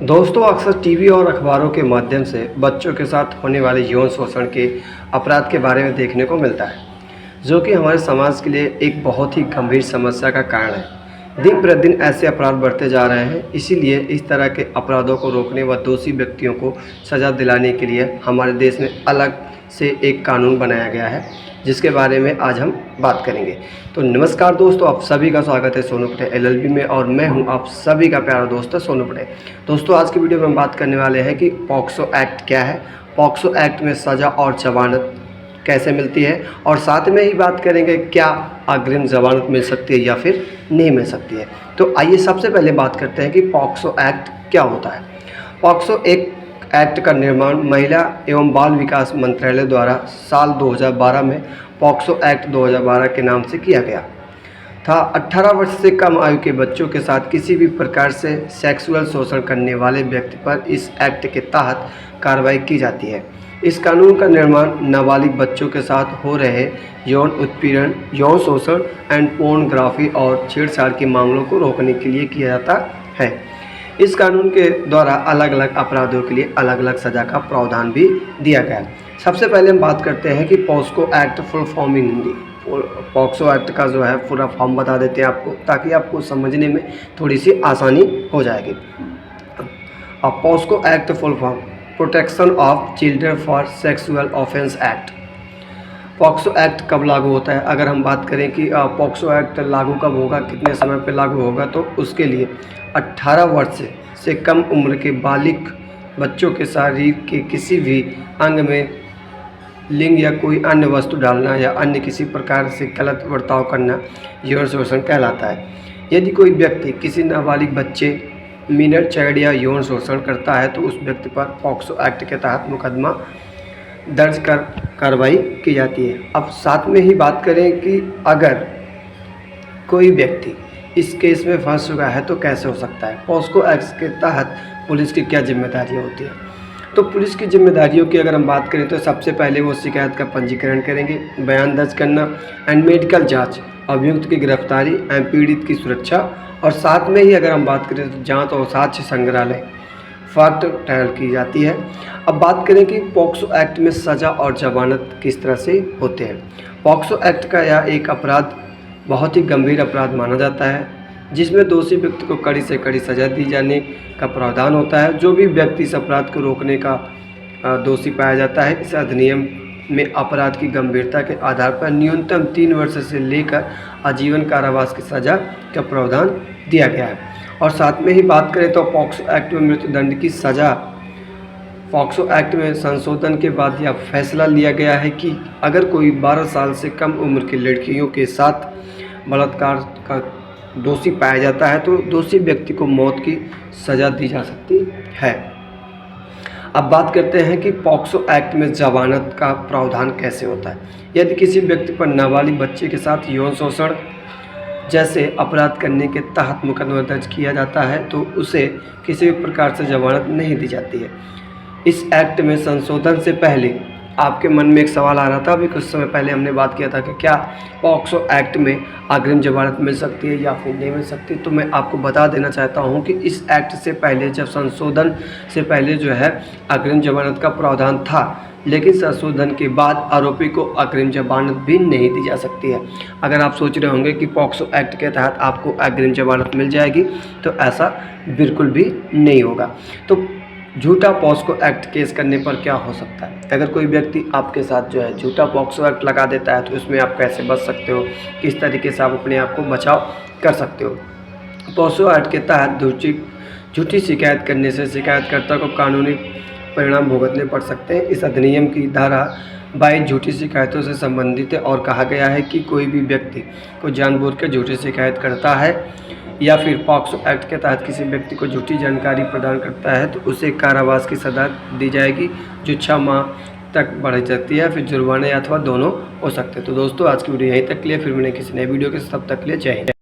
दोस्तों, अक्सर टीवी और अखबारों के माध्यम से बच्चों के साथ होने वाले यौन शोषण के अपराध के बारे में देखने को मिलता है, जो कि हमारे समाज के लिए एक बहुत ही गंभीर समस्या का कारण है। दिन प्रतिदिन ऐसे अपराध बढ़ते जा रहे हैं, इसीलिए इस तरह के अपराधों को रोकने व दोषी व्यक्तियों को सज़ा दिलाने के लिए हमारे देश में अलग से एक कानून बनाया गया है, जिसके बारे में आज हम बात करेंगे। तो नमस्कार दोस्तों, आप सभी का स्वागत है सोनू पटे एलएलबी में, और मैं हूं आप सभी का प्यारा दोस्त सोनू पटे। दोस्तों, आज की वीडियो में हम बात करने वाले हैं कि पॉक्सो एक्ट क्या है, पॉक्सो एक्ट में सज़ा और जमानत कैसे मिलती है, और साथ में ही बात करेंगे क्या अग्रिम जमानत मिल सकती है या फिर नहीं मिल सकती है। तो आइए सबसे पहले बात करते हैं कि पॉक्सो एक्ट क्या होता है। पॉक्सो एक एक्ट का निर्माण महिला एवं बाल विकास मंत्रालय द्वारा साल 2012 में पॉक्सो एक्ट 2012 के नाम से किया गया था। 18 वर्ष से कम आयु के बच्चों के साथ किसी भी प्रकार से सेक्सुअल शोषण करने वाले व्यक्ति पर इस एक्ट के तहत कार्रवाई की जाती है। इस कानून का निर्माण नाबालिग बच्चों के साथ हो रहे यौन उत्पीड़न, यौन शोषण एंड पोर्नोग्राफी और छेड़छाड़ के मामलों को रोकने के लिए किया जाता है। इस कानून के द्वारा अलग अलग अपराधों के लिए अलग अलग सज़ा का प्रावधान भी दिया गया है। सबसे पहले हम बात करते हैं कि POCSO act full form in Hindi. POCSO act का जो है पूरा फॉर्म बता देते हैं आपको, ताकि आपको समझने में थोड़ी सी आसानी हो जाएगी। अब POCSO act full form protection of children for sexual offence act. POCSO act कब लागू होता है? अगर हम बात करें कि पॉक्सो एक्ट लागू कब होगा, कितने समय पर लागू होगा, तो उसके लिए 18 वर्ष से कम उम्र के बालिग बच्चों के शरीर के किसी भी अंग में लिंग या कोई अन्य वस्तु डालना या अन्य किसी प्रकार से गलत बर्ताव करना यौन शोषण कहलाता है। यदि कोई व्यक्ति किसी नाबालिग बच्चे, मिनर चाइल्ड या यौन शोषण करता है तो उस व्यक्ति पर पॉक्सो एक्ट के तहत मुकदमा दर्ज कर कार्रवाई की जाती है। अब साथ में ही बात करें कि अगर कोई व्यक्ति इस केस में फंस चुका है तो कैसे हो सकता है। पॉक्सो एक्ट के तहत पुलिस की क्या जिम्मेदारियां होती हैं? तो पुलिस की जिम्मेदारियों की अगर हम बात करें तो सबसे पहले वो शिकायत का पंजीकरण करेंगे, बयान दर्ज करना एंड मेडिकल जांच, अभियुक्त की गिरफ्तारी एवं पीड़ित की सुरक्षा, और साथ में ही अगर हम बात करें तो जांच और साक्ष्य संग्रहालय फैक्ट ट्रायल की जाती है। अब बात करें कि पॉक्सो एक्ट में सज़ा और जमानत किस तरह से होते हैं। पॉक्सो एक्ट का यह एक अपराध बहुत ही गंभीर अपराध माना जाता है, जिसमें दोषी व्यक्ति को कड़ी से कड़ी सज़ा दी जाने का प्रावधान होता है। जो भी व्यक्ति इस अपराध को रोकने का दोषी पाया जाता है, इस अधिनियम में अपराध की गंभीरता के आधार पर न्यूनतम 3 वर्ष से लेकर आजीवन कारावास की सज़ा का प्रावधान दिया गया है। और साथ में ही बात करें तो पॉक्सो एक्ट में मृत्युदंड की सज़ा, पॉक्सो एक्ट में संशोधन के बाद यह फैसला लिया गया है कि अगर कोई 12 साल से कम उम्र की लड़कियों के साथ बलात्कार का दोषी पाया जाता है तो दोषी व्यक्ति को मौत की सज़ा दी जा सकती है। अब बात करते हैं कि पॉक्सो एक्ट में जमानत का प्रावधान कैसे होता है। यदि किसी व्यक्ति पर नाबालिग बच्चे के साथ यौन शोषण जैसे अपराध करने के तहत मुकदमा दर्ज किया जाता है तो उसे किसी भी प्रकार से जमानत नहीं दी जाती है। इस एक्ट में संशोधन से पहले आपके मन में एक सवाल आ रहा था, अभी कुछ समय पहले हमने बात किया था कि क्या पॉक्सो एक्ट में अग्रिम जमानत मिल सकती है या फिर नहीं मिल सकती। तो मैं आपको बता देना चाहता हूं कि इस एक्ट से पहले, जब संशोधन से पहले जो है अग्रिम जमानत का प्रावधान था, लेकिन संशोधन के बाद आरोपी को अग्रिम जमानत भी नहीं दी जा सकती है। अगर आप सोच रहे होंगे कि पॉक्सो एक्ट के तहत आपको अग्रिम जमानत मिल जाएगी, तो ऐसा बिल्कुल भी नहीं होगा। तो झूठा पॉक्सो एक्ट केस करने पर क्या हो सकता है? अगर कोई व्यक्ति आपके साथ जो है झूठा पॉक्सो एक्ट लगा देता है तो उसमें आप कैसे बच सकते हो, किस तरीके से आप अपने आप को बचाव कर सकते हो। पॉक्सो एक्ट के तहत झूठी शिकायत करने से शिकायतकर्ता को कानूनी परिणाम भुगतने पड़ सकते हैं। इस अधिनियम की धारा 22 झूठी शिकायतों से संबंधित है और कहा गया है कि कोई भी व्यक्ति को जानबूझकर झूठी शिकायत करता है या फिर पॉक्सो एक्ट के तहत किसी व्यक्ति को झूठी जानकारी प्रदान करता है तो उसे कारावास की सज़ा दी जाएगी, जो 6 माह तक बढ़ सकती है, फिर जुर्माने अथवा दोनों हो सकते हैं। तो दोस्तों, आज की वीडियो यहीं तक के लिए, फिर मैंने किसी नए वीडियो के तब तक के लिए जय हिंद।